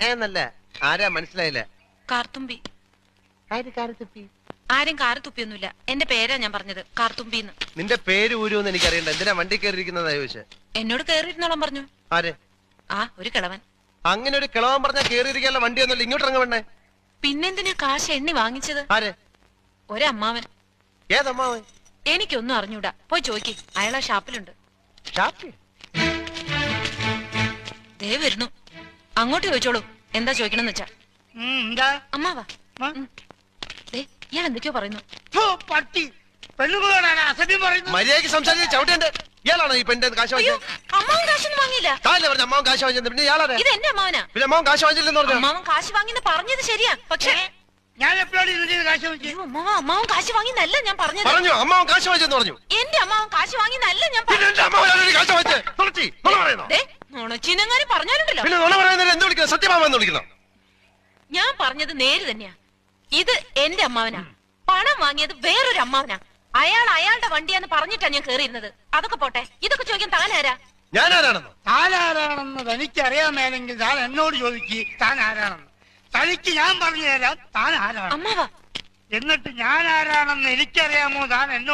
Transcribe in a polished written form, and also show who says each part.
Speaker 1: എന്നല്ല ആരാ മനസ്സിലായില്ല.
Speaker 2: കാർത്തുമ്പി. ആരും കാറ് തുപ്പിയൊന്നുമില്ല. എന്റെ പേരാ ഞാൻ പറഞ്ഞത്, കാർത്തുമ്പിന്ന്.
Speaker 1: നിന്റെ പേര് ഊരുന്ന് എനിക്കറിയണ്ട. എന്തിനാ വണ്ടി കയറിയിരിക്കുന്നതാ ചോദിച്ചേ?
Speaker 2: എന്നോട് കേറിയിരുന്നോളം പറഞ്ഞു.
Speaker 1: ആരെ?
Speaker 2: ആ, ഒരു കിളവൻ.
Speaker 1: അങ്ങനെ ഒരു കിളവൻ പറഞ്ഞാൽ കേറിയിരിക്കാനുള്ള വണ്ടിയൊന്നുമില്ല. ഇങ്ങോട്ട് ഇറങ്ങ വേണ്ടേ?
Speaker 2: പിന്നെന്തിനാ കാശ് എണ്ണി വാങ്ങിച്ചത്?
Speaker 1: ആരെ?
Speaker 2: ഒരമ്മാവൻ.
Speaker 1: ഏതമ്മാവൻ?
Speaker 2: എനിക്കൊന്നും അറിഞ്ഞൂടാ. പോയി ചോദിക്ക്, അയാളാ ഷാപ്പിലുണ്ട്. ദേ വരുന്നു. അങ്ങോട്ട് ചോദിച്ചോളൂ, എന്താ ചോദിക്കണമെന്ന് വെച്ചാ. അമ്മാവാ, ഇയാൾ എന്തൊക്കെയോ പറയുന്നു.
Speaker 1: മര്യാദയ്ക്ക് സംസാരിച്ച് ചവിട്ടേണ്ട. ഇയാളാണോ ഈ പെണ്ണിന്റെ കാശ് വാങ്ങിയത്?
Speaker 2: അമ്മാവൻ കാശൊന്നും വാങ്ങിയില്ല.
Speaker 1: താല്ലേ പറഞ്ഞ അമ്മാവൻ കാശ് വാങ്ങിച്ചത്? പിന്നെ ഇയാളാണ്.
Speaker 2: ഇത് എന്റെ അമ്മാവനാ.
Speaker 1: പിന്നെ അമ്മാവൻ കാശ് വാങ്ങിച്ചില്ലെന്ന് പറഞ്ഞു.
Speaker 2: അമ്മാവൻ കാശ് വാങ്ങിന്ന് പറഞ്ഞത് ശരിയാ, പക്ഷേ
Speaker 3: ഞാൻ എപ്പോഴാണ് ഇതിന്റെ കാശ് വാങ്ങിച്ചത്?
Speaker 2: അമ്മാവൻ കാശ് വാങ്ങിന്നല്ല ഞാൻ പറഞ്ഞത്.
Speaker 1: പറഞ്ഞു അമ്മാവൻ കാശ് വാങ്ങിച്ചെന്ന് പറഞ്ഞു.
Speaker 2: എന്റെ അമ്മാവൻ കാശ് വാങ്ങിന്നല്ല ഞാൻ നുണച്ചിനങ്ങാനും പറഞ്ഞാലുണ്ടല്ലോ.
Speaker 1: സത്യമാമെന്ന് വിളിക്കുന്നു.
Speaker 2: ഞാൻ പറഞ്ഞത് നേര് തന്നെയാ. ഇത് എന്റെ അമ്മാവനാ. പണം വാങ്ങിയത് വേറൊരു അമ്മാവനാ. അയാൾ അയാളുടെ വണ്ടിയാന്ന് പറഞ്ഞിട്ടാ ഞാൻ കേറിയിരുന്നത്. അതൊക്കെ പോട്ടെ, ഇതൊക്കെ ചോദിക്കാൻ താനാരാ?
Speaker 1: ഞാനാരാണെന്ന്?
Speaker 3: താനാരാണെന്ന് തനിക്കറിയാമേലെങ്കിൽ താൻ എന്നോട് ചോദിക്ക് താൻ ആരാണെന്ന്. തനിക്ക് ഞാൻ പറഞ്ഞു തരാം താൻ ആരാണ്.
Speaker 2: അമ്മാവാ,
Speaker 3: എന്നിട്ട് ഞാൻ ആരാണെന്ന് എനിക്കറിയാമോ താൻ എന്നോട്